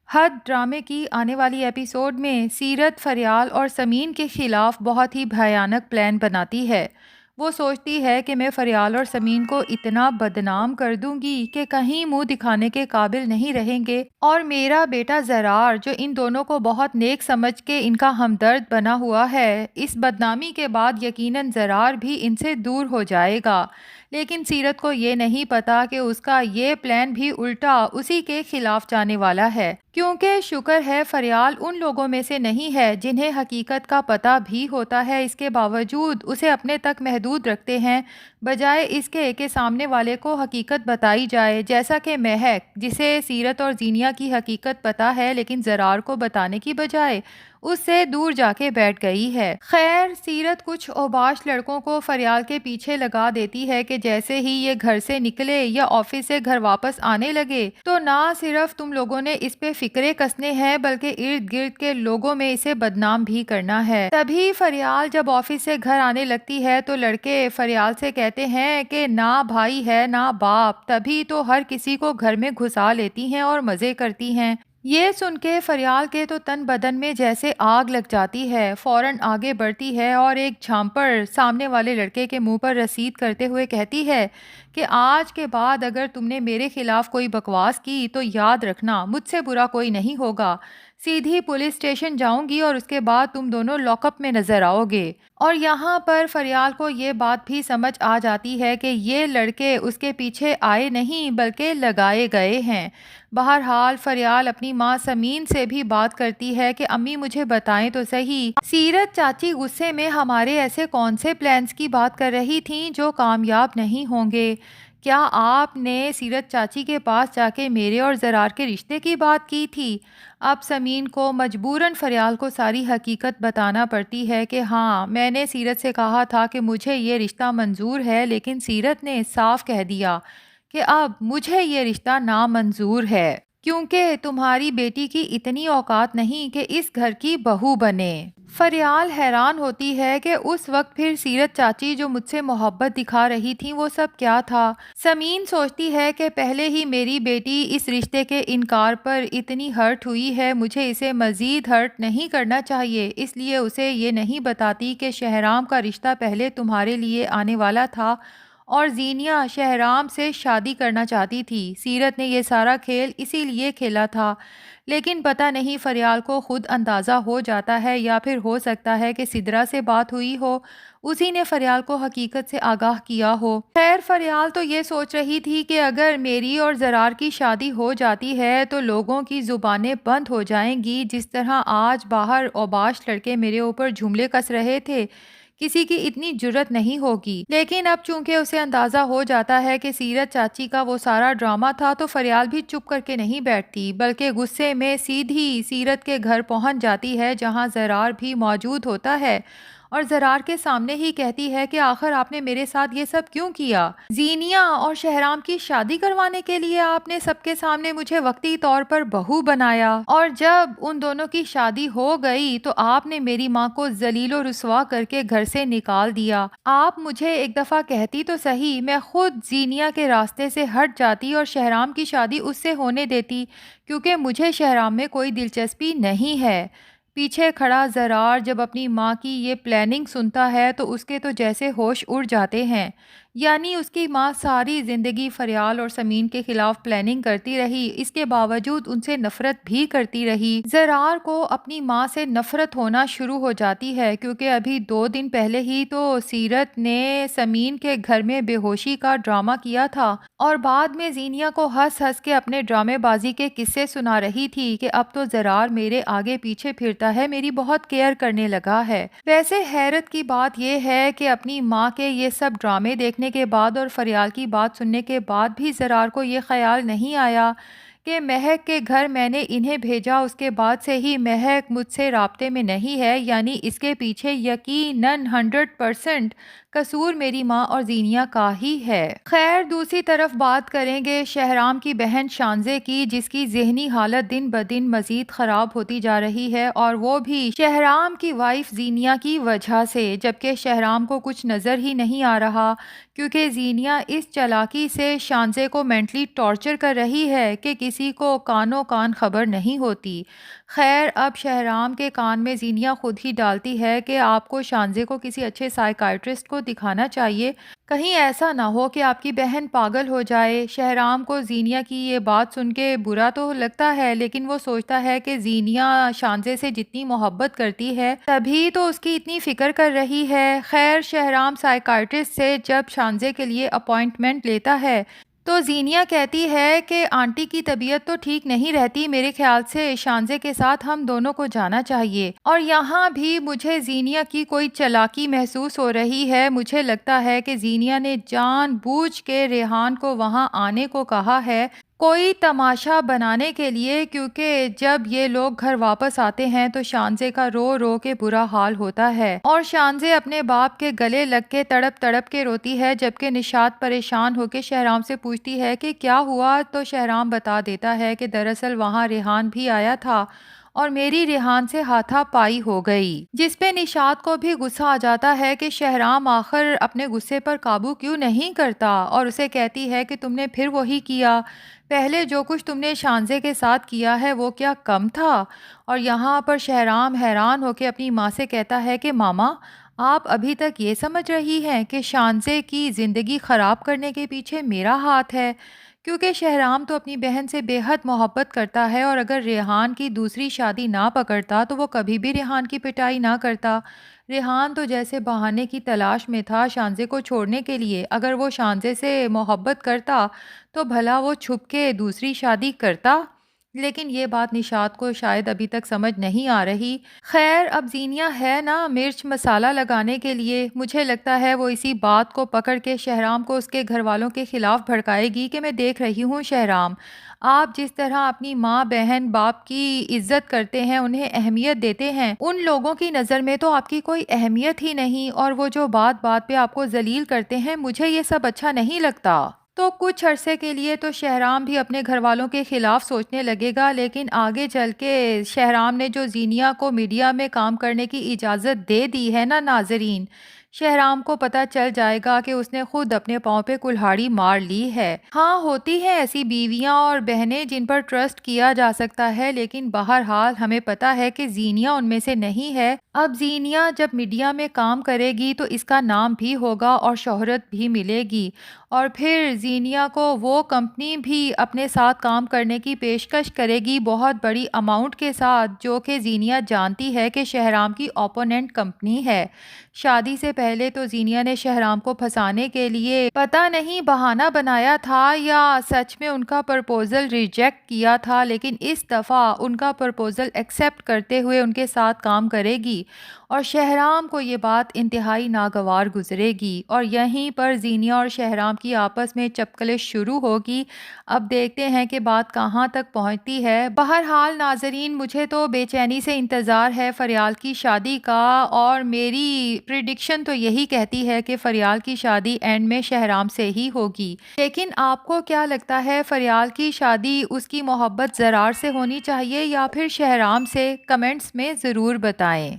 حد ڈرامے کی آنے والی ایپیسوڈ میں سیرت فریال اور سمین کے خلاف بہت ہی بھیانک پلان بناتی ہے۔ وہ سوچتی ہے کہ میں فریال اور سمین کو اتنا بدنام کر دوں گی کہ کہیں منہ دکھانے کے قابل نہیں رہیں گے، اور میرا بیٹا زرار جو ان دونوں کو بہت نیک سمجھ کے ان کا ہمدرد بنا ہوا ہے، اس بدنامی کے بعد یقیناً زرار بھی ان سے دور ہو جائے گا۔ لیکن سیرت کو یہ نہیں پتا کہ اس کا یہ پلان بھی الٹا اسی کے خلاف جانے والا ہے، کیونکہ شکر ہے فریال ان لوگوں میں سے نہیں ہے جنہیں حقیقت کا پتہ بھی ہوتا ہے، اس کے باوجود اسے اپنے تک محدود رکھتے ہیں، بجائے اس کے کہ سامنے والے کو حقیقت بتائی جائے، جیسا کہ مہک جسے سیرت اور زینیا کی حقیقت پتہ ہے لیکن زرار کو بتانے کی بجائے اس سے دور جا کے بیٹھ گئی ہے۔ خیر، سیرت کچھ اوباش لڑکوں کو فریال کے پیچھے لگا دیتی ہے کہ جیسے ہی یہ گھر سے نکلے یا آفس سے گھر واپس آنے لگے تو نہ صرف تم لوگوں نے اس پہ فکرے کسنے ہیں بلکہ ارد گرد کے لوگوں میں اسے بدنام بھی کرنا ہے۔ تبھی فریال جب آفس سے گھر آنے لگتی ہے تو لڑکے فریال سے کہتے ہیں کہ نہ بھائی ہے نہ باپ، تبھی تو ہر کسی کو گھر میں گھسا لیتی ہیں اور مزے کرتی ہیں۔ یہ سن کے فریال کے تو تن بدن میں جیسے آگ لگ جاتی ہے، فوراً آگے بڑھتی ہے اور ایک جھامپڑ سامنے والے لڑکے کے منہ پر رسید کرتے ہوئے کہتی ہے کہ آج کے بعد اگر تم نے میرے خلاف کوئی بکواس کی تو یاد رکھنا مجھ سے برا کوئی نہیں ہوگا، سیدھی پولیس اسٹیشن جاؤں گی اور اس کے بعد تم دونوں لاک اپ میں نظر آؤ گے۔ اور یہاں پر فریال کو یہ بات بھی سمجھ آ جاتی ہے کہ یہ لڑکے اس کے پیچھے آئے نہیں بلکہ لگائے گئے ہیں۔ بہرحال فریال اپنی ماں سمین سے بھی بات کرتی ہے کہ امی مجھے بتائیں تو صحیح، سیرت چاچی غصے میں ہمارے ایسے کون سے پلانز کی بات کر رہی تھیں جو کامیاب نہیں ہوں گے؟ کیا آپ نے سیرت چاچی کے پاس جا کے میرے اور زرار کے رشتے کی بات کی تھی؟ اب سمین کو مجبوراً فریال کو ساری حقیقت بتانا پڑتی ہے کہ ہاں میں نے سیرت سے کہا تھا کہ مجھے یہ رشتہ منظور ہے، لیکن سیرت نے صاف کہہ دیا کہ اب مجھے یہ رشتہ نامنظور ہے، کیونکہ تمہاری بیٹی کی اتنی اوقات نہیں کہ اس گھر کی بہو بنے۔ فریال حیران ہوتی ہے کہ اس وقت پھر سیرت چاچی جو مجھ سے محبت دکھا رہی تھی وہ سب کیا تھا؟ سمین سوچتی ہے کہ پہلے ہی میری بیٹی اس رشتے کے انکار پر اتنی ہرٹ ہوئی ہے، مجھے اسے مزید ہرٹ نہیں کرنا چاہیے، اس لیے اسے یہ نہیں بتاتی کہ شہرام کا رشتہ پہلے تمہارے لیے آنے والا تھا اور زینیا شہرام سے شادی کرنا چاہتی تھی۔ سیرت نے یہ سارا کھیل اسی لیے کھیلا تھا، لیکن پتہ نہیں فریال کو خود اندازہ ہو جاتا ہے یا پھر ہو سکتا ہے کہ سدرا سے بات ہوئی ہو، اسی نے فریال کو حقیقت سے آگاہ کیا ہو۔ خیر، فریال تو یہ سوچ رہی تھی کہ اگر میری اور زرار کی شادی ہو جاتی ہے تو لوگوں کی زبانیں بند ہو جائیں گی، جس طرح آج باہر اوباش لڑکے میرے اوپر جملے کس رہے تھے کسی کی اتنی جرت نہیں ہوگی۔ لیکن اب چونکہ اسے اندازہ ہو جاتا ہے کہ سیرت چاچی کا وہ سارا ڈرامہ تھا تو فریال بھی چپ کر کے نہیں بیٹھتی بلکہ غصے میں سیدھی سیرت کے گھر پہنچ جاتی ہے جہاں زرار بھی موجود ہوتا ہے، اور زرار کے سامنے ہی کہتی ہے کہ آخر آپ نے میرے ساتھ یہ سب کیوں کیا؟ زینیا اور شہرام کی شادی کروانے کے لیے آپ نے سب کے سامنے مجھے وقتی طور پر بہو بنایا، اور جب ان دونوں کی شادی ہو گئی تو آپ نے میری ماں کو ذلیل و رسوا کر کے گھر سے نکال دیا۔ آپ مجھے ایک دفعہ کہتی تو صحیح، میں خود زینیا کے راستے سے ہٹ جاتی اور شہرام کی شادی اس سے ہونے دیتی، کیونکہ مجھے شہرام میں کوئی دلچسپی نہیں ہے۔ پیچھے کھڑا زرار جب اپنی ماں کی یہ پلاننگ سنتا ہے تو اس کے تو جیسے ہوش اڑ جاتے ہیں، یعنی اس کی ماں ساری زندگی فریال اور سمین کے خلاف پلاننگ کرتی رہی، اس کے باوجود ان سے نفرت بھی کرتی رہی۔ زرار کو اپنی ماں سے نفرت ہونا شروع ہو جاتی ہے کیونکہ ابھی 2 دن پہلے ہی تو سیرت نے سمین کے گھر میں بے ہوشی کا ڈرامہ کیا تھا اور بعد میں زینیا کو ہنس ہنس کے اپنے ڈرامے بازی کے قصے سنا رہی تھی کہ اب تو زرار میرے آگے پیچھے پھرتا ہے، میری بہت کیئر کرنے لگا ہے۔ ویسے حیرت کی بات یہ ہے کہ اپنی ماں کے یہ سب ڈرامے دیکھنے کے بعد اور فریال کی بات سننے کے بعد بھی زرار کو یہ خیال نہیں آیا کہ مہک کے گھر میں نے انہیں بھیجا اس کے بعد سے ہی مہک مجھ سے رابطے میں نہیں ہے، یعنی اس کے پیچھے یقیناً 100% قصور میری ماں اور زینیا کا ہی ہے۔ خیر، دوسری طرف بات کریں گے شہرام کی بہن شانزے کی، جس کی ذہنی حالت دن بدن مزید خراب ہوتی جا رہی ہے، اور وہ بھی شہرام کی وائف زینیا کی وجہ سے، جبکہ شہرام کو کچھ نظر ہی نہیں آ رہا، کیونکہ زینیا اس چالاکی سے شانزے کو مینٹلی ٹارچر کر رہی ہے کہ کسی کو کانوں کان خبر نہیں ہوتی۔ خیر، اب شہرام کے کان میں زینیا خود ہی ڈالتی ہے کہ آپ کو شانزے کو کسی اچھے سائیکائٹرسٹ کو دکھانا چاہیے، کہیں ایسا نہ ہو کہ آپ کی بہن پاگل ہو جائے۔ شہرام کو زینیا کی یہ بات سن کے برا تو لگتا ہے، لیکن وہ سوچتا ہے کہ زینیا شانزے سے جتنی محبت کرتی ہے تبھی تو اس کی اتنی فکر کر رہی ہے۔ خیر، شہرام سائیکائٹرسٹ سے جب شانزے کے لیے اپائنٹمنٹ لیتا ہے تو زینیا کہتی ہے کہ آنٹی کی طبیعت تو ٹھیک نہیں رہتی، میرے خیال سے شانزے کے ساتھ ہم دونوں کو جانا چاہیے۔ اور یہاں بھی مجھے زینیا کی کوئی چالاکی محسوس ہو رہی ہے۔ مجھے لگتا ہے کہ زینیا نے جان بوجھ کے ریحان کو وہاں آنے کو کہا ہے، کوئی تماشا بنانے کے لیے، کیونکہ جب یہ لوگ گھر واپس آتے ہیں تو شانزے کا رو رو کے برا حال ہوتا ہے، اور شانزے اپنے باپ کے گلے لگ کے تڑپ تڑپ کے روتی ہے، جبکہ نشاط پریشان ہو کے شہرام سے پوچھتی ہے کہ کیا ہوا، تو شہرام بتا دیتا ہے کہ دراصل وہاں ریحان بھی آیا تھا اور میری ریحان سے ہاتھا پائی ہو گئی، جس پہ نشاط کو بھی غصہ آ جاتا ہے کہ شہرام آخر اپنے غصے پر قابو کیوں نہیں کرتا، اور اسے کہتی ہے کہ تم نے پھر وہی کیا، پہلے جو کچھ تم نے شانزے کے ساتھ کیا ہے وہ کیا کم تھا۔ اور یہاں پر شہرام حیران ہو کے اپنی ماں سے کہتا ہے کہ ماما، آپ ابھی تک یہ سمجھ رہی ہیں کہ شانزے کی زندگی خراب کرنے کے پیچھے میرا ہاتھ ہے، کیونکہ شہرام تو اپنی بہن سے بے حد محبت کرتا ہے، اور اگر ریحان کی دوسری شادی نہ پکڑتا تو وہ کبھی بھی ریحان کی پٹائی نہ کرتا۔ ریحان تو جیسے بہانے کی تلاش میں تھا شانزے کو چھوڑنے کے لیے، اگر وہ شانزے سے محبت کرتا تو بھلا وہ چھپ کے دوسری شادی کرتا، لیکن یہ بات نشاط کو شاید ابھی تک سمجھ نہیں آ رہی۔ خیر، اب زینیا ہے نا مرچ مسالہ لگانے کے لیے، مجھے لگتا ہے وہ اسی بات کو پکڑ کے شہرام کو اس کے گھر والوں کے خلاف بھڑکائے گی کہ میں دیکھ رہی ہوں شہرام، آپ جس طرح اپنی ماں بہن باپ کی عزت کرتے ہیں، انہیں اہمیت دیتے ہیں، ان لوگوں کی نظر میں تو آپ کی کوئی اہمیت ہی نہیں، اور وہ جو بات بات پہ آپ کو ذلیل کرتے ہیں، مجھے یہ سب اچھا نہیں لگتا۔ تو کچھ عرصے کے لیے تو شہرام بھی اپنے گھر والوں کے خلاف سوچنے لگے گا، لیکن آگے چل کے شہرام نے جو زینیا کو میڈیا میں کام کرنے کی اجازت دے دی ہے نا ناظرین، شہرام کو پتہ چل جائے گا کہ اس نے خود اپنے پاؤں پہ کلہاڑی مار لی ہے۔ ہاں، ہوتی ہیں ایسی بیویاں اور بہنیں جن پر ٹرسٹ کیا جا سکتا ہے، لیکن بہرحال ہمیں پتہ ہے کہ زینیا ان میں سے نہیں ہے۔ اب زینیا جب میڈیا میں کام کرے گی تو اس کا نام بھی ہوگا اور شہرت بھی ملے گی، اور پھر زینیا کو وہ کمپنی بھی اپنے ساتھ کام کرنے کی پیشکش کرے گی بہت بڑی اماؤنٹ کے ساتھ، جو کہ زینیا جانتی ہے کہ شہرام کی اوپوننٹ کمپنی ہے۔ شادی سے پہلے تو زینیا نے شہرام کو پھنسانے کے لیے پتہ نہیں بہانہ بنایا تھا یا سچ میں ان کا پرپوزل ریجیکٹ کیا تھا، لیکن اس دفعہ ان کا پرپوزل ایکسیپٹ کرتے ہوئے ان کے ساتھ کام کرے گی، اور شہرام کو یہ بات انتہائی ناگوار گزرے گی، اور یہیں پر زینیا اور شہرام کی آپس میں چپکلش شروع ہوگی۔ اب دیکھتے ہیں کہ بات کہاں تک پہنچتی ہے۔ بہرحال ناظرین، مجھے تو بے چینی سے انتظار ہے فریال کی شادی کا، اور میری پریڈکشن تو یہی کہتی ہے کہ فریال کی شادی اینڈ میں شہرام سے ہی ہوگی، لیکن آپ کو کیا لگتا ہے فریال کی شادی اس کی محبت زرار سے ہونی چاہیے یا پھر شہرام سے؟ کمنٹس میں ضرور بتائیں۔